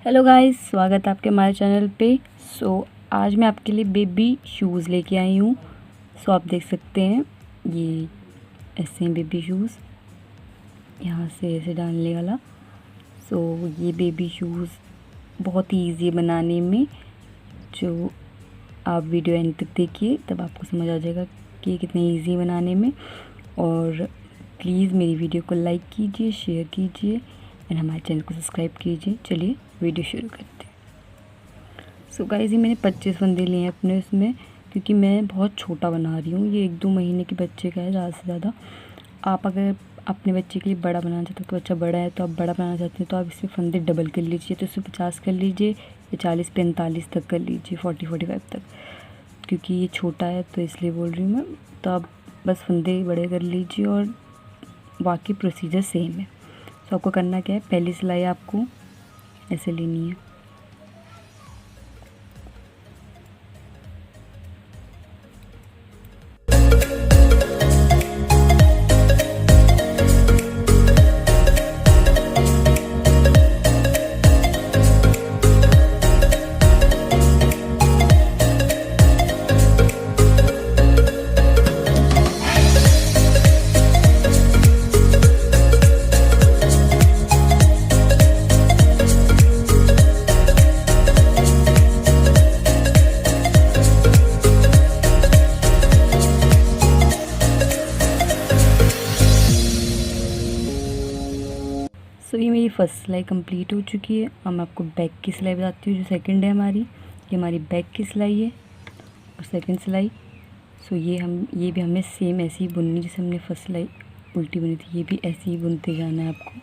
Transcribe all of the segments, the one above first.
Hello guys, स्वागत है आपके हमारे चैनल पे। आज मैं आपके लिए बेबी शूज़ लेके आई हूँ। आप देख सकते हैं ये ऐसे हैं बेबी शूज़, यहाँ से ऐसे डालने वाला। ये बेबी शूज़ बहुत ही ईजी है बनाने में। जो आप वीडियो एंड तक देखिए तब आपको समझ आ जाएगा कि कितने ईजी बनाने में। और प्लीज़ मेरी वीडियो को लाइक कीजिए, शेयर कीजिए एंड हमारे चैनल को सब्सक्राइब कीजिए। चलिए वीडियो शुरू करते हैं। गाइस, ये मैंने 25 फंदे लिए हैं अपने उसमें, क्योंकि मैं बहुत छोटा बना रही हूँ। ये 1-2 महीने के बच्चे का है, ज़्यादा से ज़्यादा। आप अगर अपने बच्चे के लिए बड़ा बनाना चाहते हो तो बच्चा बड़ा है तो आप बड़ा बनाना चाहते हैं तो आप इसमें फंदे डबल कर लीजिए। तो इसमें 50 कर लीजिए या 40-45 तक कर लीजिए, 40-45 तक, क्योंकि ये छोटा है तो इसलिए बोल रही हूँ मैं। तो आप बस फंदे बड़े कर लीजिए और बाकी प्रोसीजर सेम है। आपको करना क्या है, पहली सिलाई आपको ऐसे लेनी है। ये मेरी फर्स्ट सिलाई कंप्लीट हो चुकी है। अब मैं आपको बैक की सिलाई बताती हूँ, जो सेकंड है हमारी। ये हमारी बैक की सिलाई है और सेकंड सिलाई। ये भी हमें सेम ऐसे ही बुननी, जैसे हमने फर्स्ट सिलाई उल्टी बुनी थी, ये भी ऐसे ही बुनते जाना है आपको,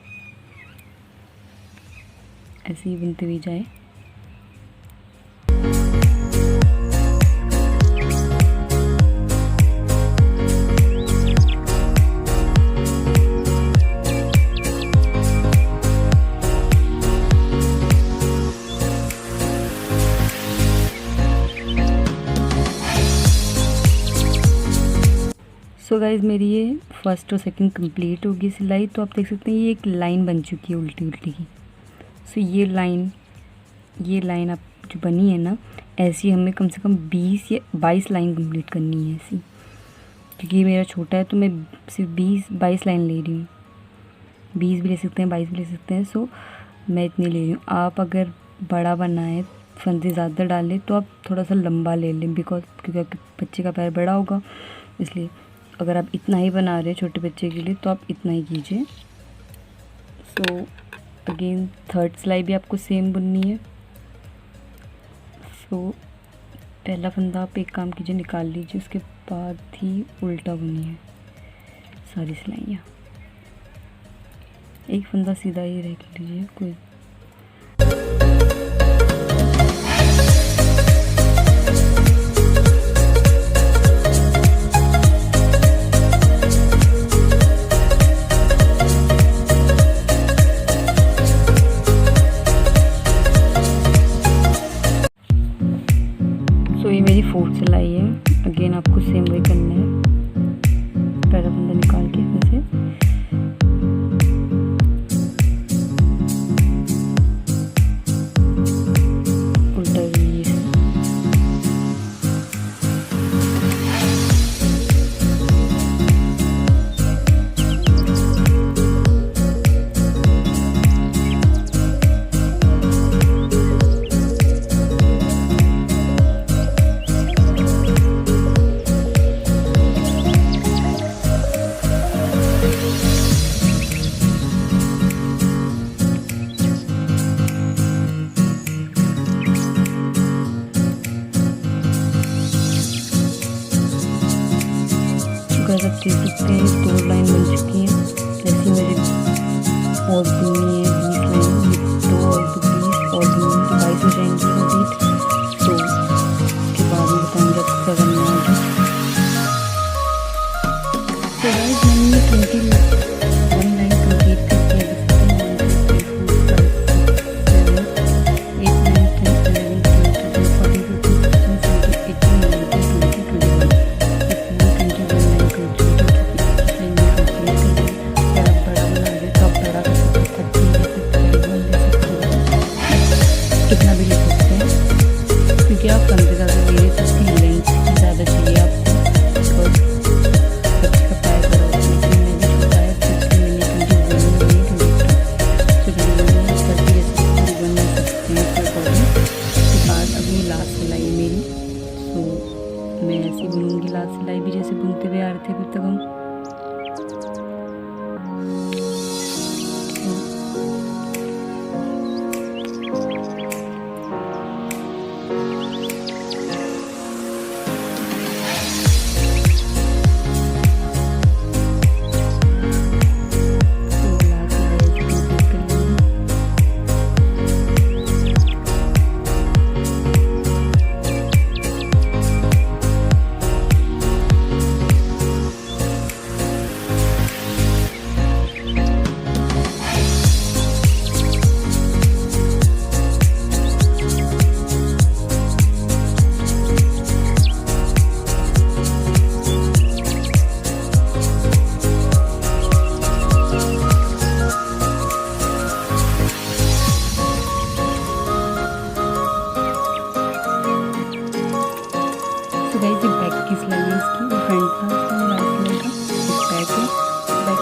ऐसे ही बुनते हुए जाए। गाइज़, मेरी ये फर्स्ट और सेकंड कंप्लीट होगी सिलाई। तो आप देख सकते हैं ये एक लाइन बन चुकी है उल्टी उल्टी की। ये लाइन आप जो बनी है ना, ऐसी हमें कम से कम 20 या 22 लाइन कंप्लीट करनी है ऐसी, क्योंकि ये मेरा छोटा है तो मैं सिर्फ 20-22 लाइन ले रही हूँ। 20 भी ले सकते हैं, 22 भी ले सकते हैं। मैं इतनी ले रही हूँ। आप अगर बड़ा बनाए, फंदे ज़्यादा डालें तो आप थोड़ा सा लंबा ले लें, क्योंकि आपके बच्चे का पैर बड़ा होगा, इसलिए अगर आप इतना ही बना रहे हैं छोटे बच्चे के लिए तो आप इतना ही कीजिए। अगेन थर्ड सिलाई भी आपको सेम बुननी है। पहला फंदा आप एक काम कीजिए, निकाल लीजिए, उसके बाद ही उल्टा बुनिए सारी सिलाइयाँ। एक फंदा सीधा ही रख लीजिए कोई। ये मेरी फोर्थ सिलाई है। अगेन आपको सेम वही करना है, पहला फंदा निकाल के इसमें से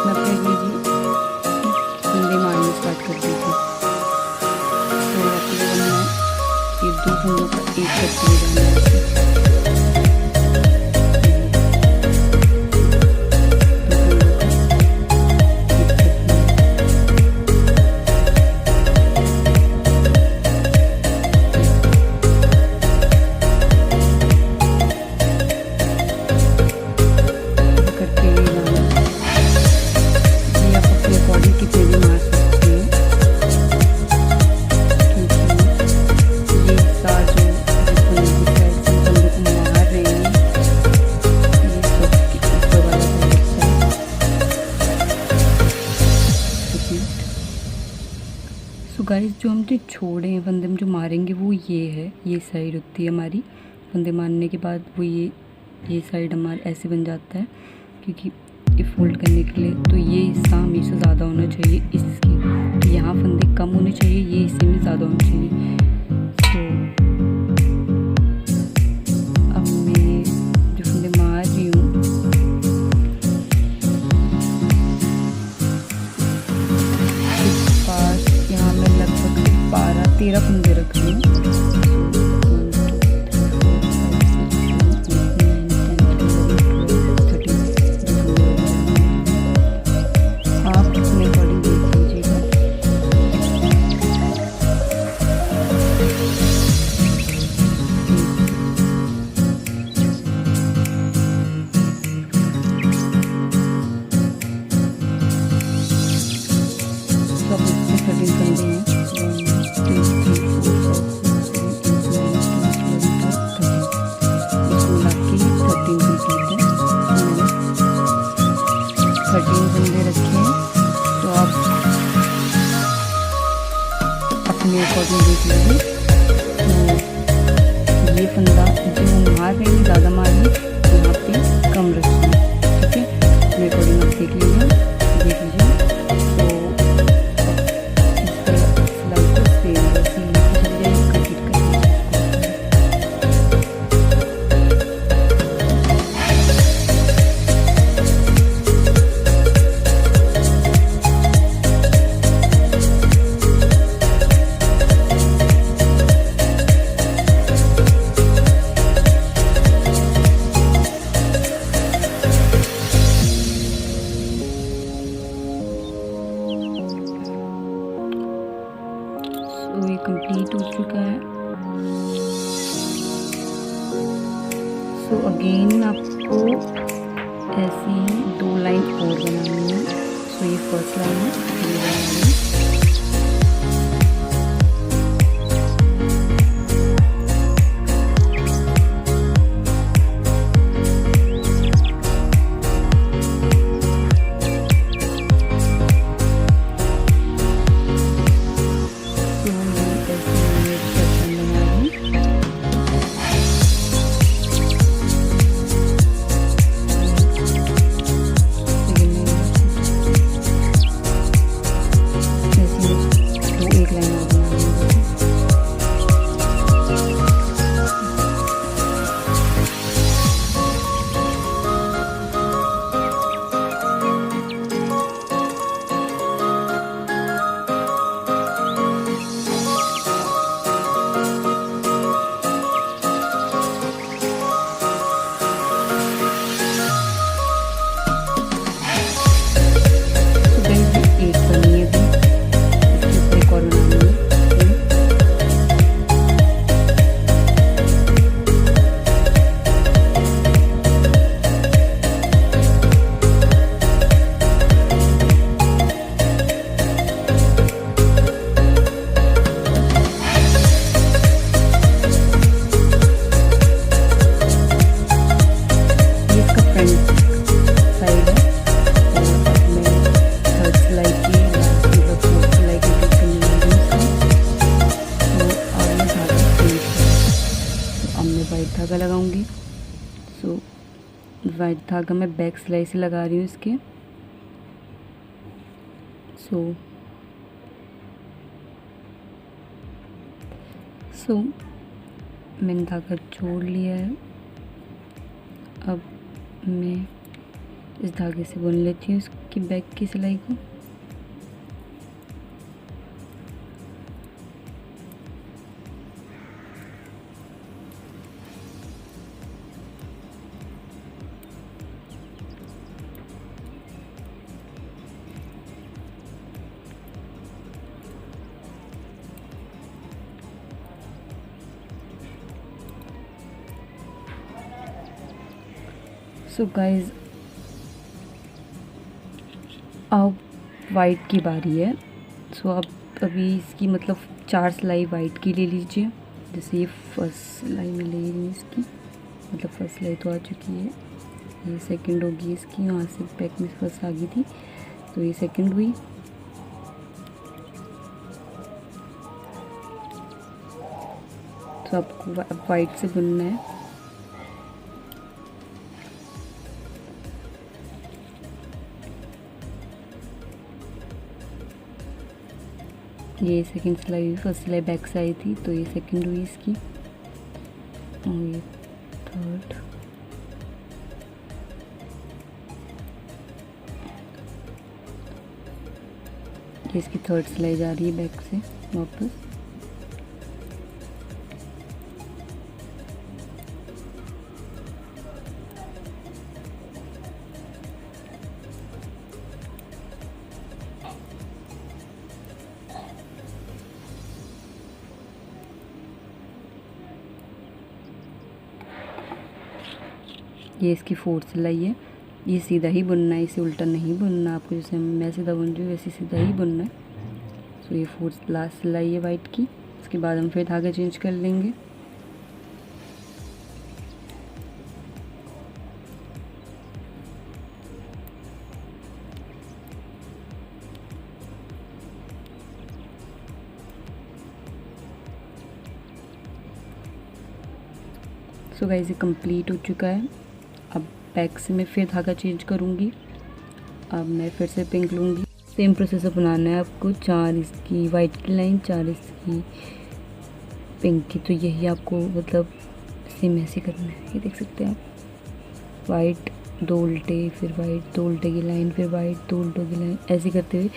इसमें अपने जी फंदे मारने स्टार्ट कर दी थी। तो अपने हमने ये 2 फंदों का एक करते हुए जाना है। सो गाइस, जो हम जो छोड़े हैं फंदे में जो मारेंगे वो ये है, ये साइड होती है हमारी। फंदे मारने के बाद वो ये साइड हमारा ऐसे बन जाता है, क्योंकि ये फोल्ड करने के लिए। तो ये हिस्सा हमेशा ज़्यादा होना चाहिए इसके, तो यहाँ फंदे कम होने चाहिए, ये हिस्से में ज़्यादा होने चाहिए। तो अब मैं जो फंदे मार रही हूँ यहाँ मैं लगभग 12-13 फंदे रख रही हूँ। आप अपने अकॉर्डिंग देख लीजिएगा। सब इसमें 13 फंदे हैं। 1 2 3 4 5 6 7 8 9 10 11 12 13 कंप्लीट है। मैंने 13 फंदे रखे हैं। तो आप अपने अकॉर्डिंग देख लीजिए। तो ये फंदा जो मार रहे हैं ज़्यादा मारिए, यहाँ पे कम रखिए, ठीक है। अपने अकॉर्डिंग आप देख लीजिए। तो इस सिलाई को सेम वैसे ही लेके चले जाइए, कंप्लीट कर लीजिए। तो ये कंप्लीट हो चुका है। सो अगेन आपको ऐसी 2 लाइन और बनानी है। सो ये फर्स्ट लाइन है, ये बनानी है। धागा लगाऊंगी। सो वाइट धागा मैं बैक सिलाई से लगा रही हूँ इसके। सो मैंने धागा छोड़ लिया है। अब मैं इस धागे से बुन लेती हूँ इसकी बैक की सिलाई को। सो गाइज अब वाइट की बारी है। सो आप अभी इसकी मतलब 4 सिलाई वाइट की ले लीजिए। जैसे ये फर्स्ट सिलाई में ले रही हूँ इसकी, मतलब फर्स्ट सिलाई तो आ चुकी है, ये सेकंड होगी इसकी, वहाँ से बैक में फर्स्ट आ गई थी तो ये सेकंड हुई। तो आपको अब वाइट से बुनना है। ये सेकंड सिलाई हुई, फर्स्ट सिलाई बैक से आई थी तो ये सेकंड हुई इसकी, और ये थर्ड, ये इसकी थर्ड सिलाई जा रही है बैक से वापस। ये इसकी फोर्थ सिलाई है। ये सीधा ही बुनना है, इसे उल्टा नहीं बुनना आपको, जैसे मैं सीधा बुन रही हूँ वैसे सीधा ही बुनना है। तो ये फोर्थ लास्ट सिलाई है वाइट की। इसके बाद हम फिर धागा चेंज कर लेंगे। सो गाइस ये कंप्लीट हो चुका है। अब बैक से मैं फिर धागा चेंज करूँगी। अब मैं फिर से पिंक लूँगी। सेम प्रोसेस अपनाना है आपको, 4 इसकी वाइट की लाइन, 4 इसकी पिंक की। तो यही आपको मतलब सेम ऐसे करना है। ये देख सकते हैं आप, वाइट 2 उल्टे, फिर वाइट 2 उल्टे की लाइन, फिर वाइट 2 उल्टों की लाइन, ऐसे करते हुए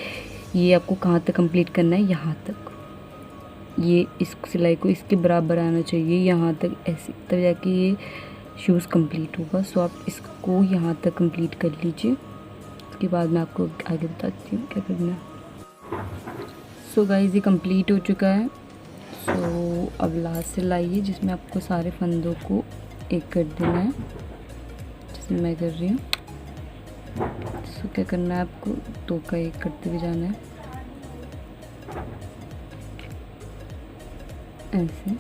ये आपको कहाँ तक कंप्लीट करना है, यहाँ तक। ये इस सिलाई को इसके बराबर आना चाहिए यहाँ तक, ऐसे तब जाके ये शूज़ कंप्लीट होगा। सो आप इसको यहाँ तक कंप्लीट कर लीजिए। उसके बाद मैं आपको आगे बताती हूँ क्या करना है। सो गाइस ये कंप्लीट हो चुका है। सो अब लास्ट सिलाई है जिसमें आपको सारे फंदों को एक कर देना है, जैसे मैं कर रही हूँ। सो क्या करना है आपको, 2 का 1 करते हुए जाना है ऐसे।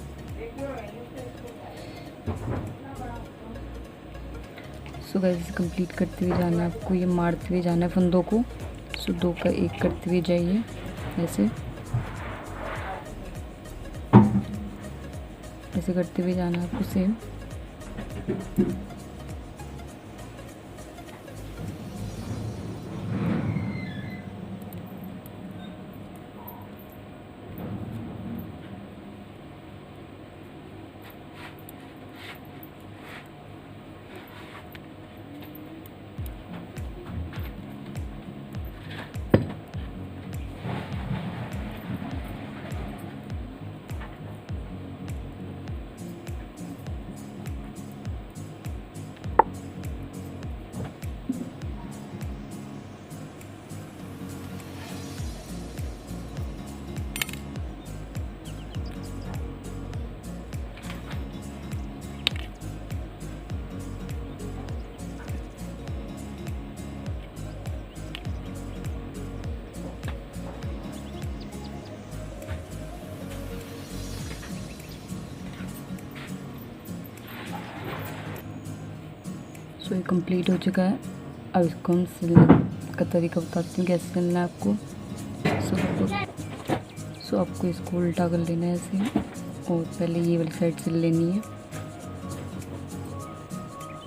सो गाइस कंप्लीट करते हुए जाना है आपको, ये मारते हुए जाना है फंदों को। सो 2 का 1 करते हुए जाइए ऐसे, ऐसे करते हुए जाना है आपको सेम। सो ये कंप्लीट हो चुका है। अब इसको हम सिलने का तरीका बताती हूँ कैसे सिलना है आपको। सो आपको इसको उल्टा कर लेना है ऐसे, और पहले ये वाली साइड सिल लेनी है।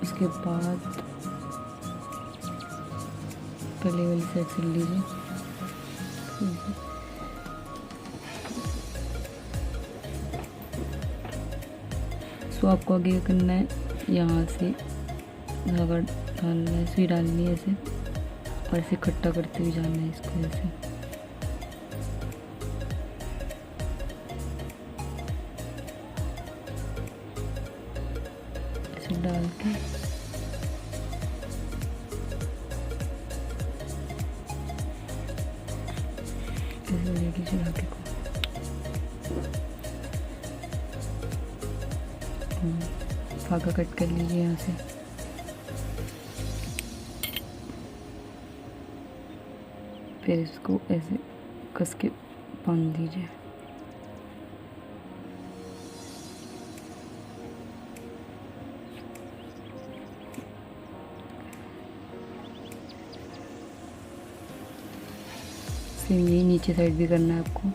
उसके बाद पहले वाली साइड सिल लीजिए। सो आपको आगे करना है, यहाँ से धागा डालना है, सुई डालनी है ऐसे, और ऐसे इकट्ठा करते हुए जाना है इसको ऐसे। ऐसे डाल के ऐसे लेके चला के धागा कट कर लीजिए यहाँ से। फिर इसको ऐसे कस के बांध दीजिए। सेम यही नीचे साइड भी करना है आपको।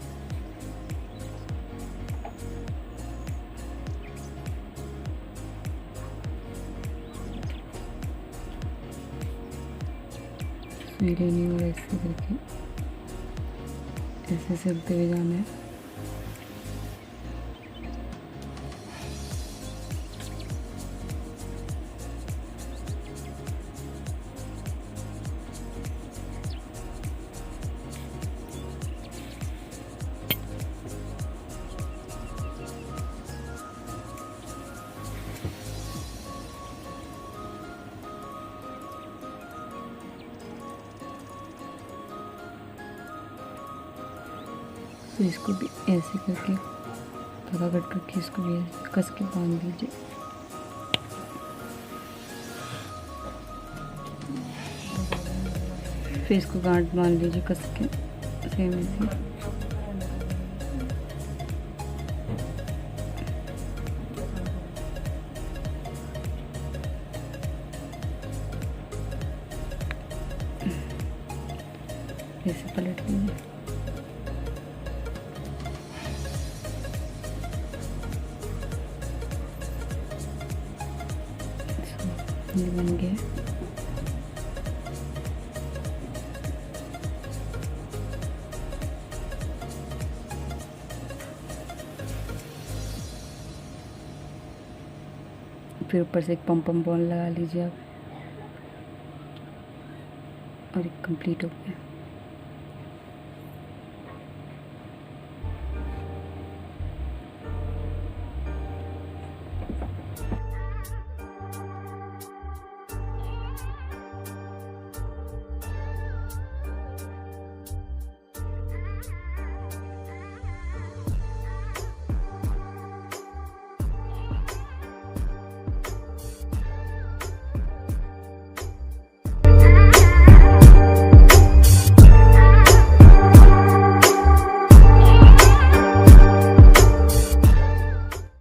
सुई लेनी और ऐसे करके ऐसे सिलते हुए जाना है। तो इसको भी ऐसे करके धागा कट करके इसको भी ऐसे कस के बांध दीजिए। फिर इसको गांठ बांध लीजिए कस के सेम ऐसे। ऐसे पलट लीजिए। ये बन गया। फिर ऊपर से एक पम बॉल लगा लीजिए आप, और एक कंप्लीट हो गया।